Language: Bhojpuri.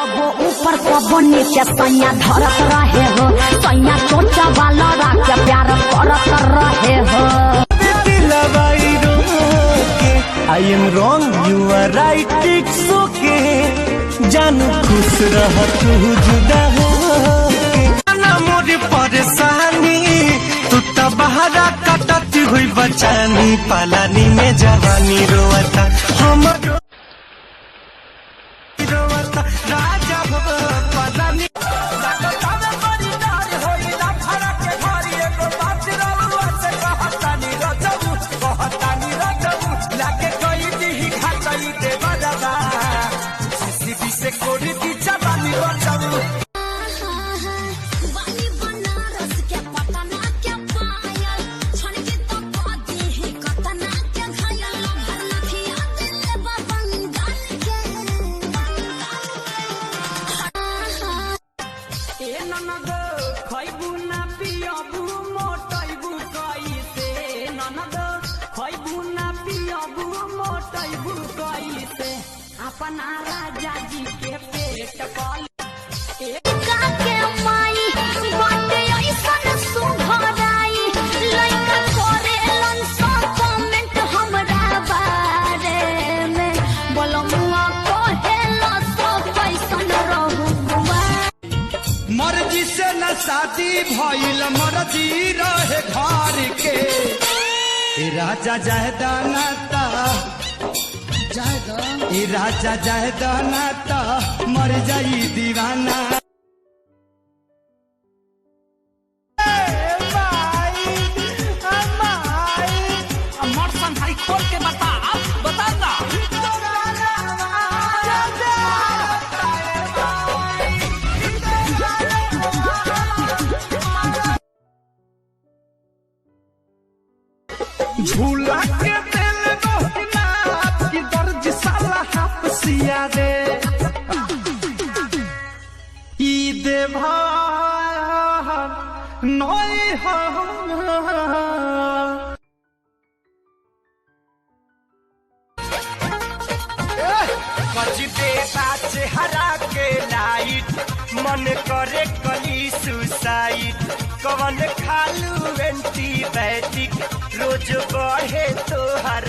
कबो ऊपर कबो नीचे सैया धरत रहे हो, सैया चोचा वाला राके प्यार करत रहे हो। I am wrong, you are right, it's okay. जानू खुश रह तू जुदा हो ना मोरी परेशानी, तू तो बहरा कटती हुई बचानी, पालानी में जवानी रोता हम रोता राजा पालानी। अपना राजा जी के पेट पाल के माई बाटे ऐसन सुघराई, लइका करेलन सब कमेंट हमरा बारे में, बोलमुआ कहेला सब कैसन रहुआ। मर्जी से न शादी भइल, मर्जी रहे घर के, राजा जायदाना ता राजा जायदाना ता मर जाई दीवाना। खोल के बता ना झूला के दिल की दर्ज साला हाथ सिया दे ई दे नई चेहरा के लाइट, मन करे कली सुसाइड, कवन खालू एंटीबायोटिक, रोज बढ़े तो हर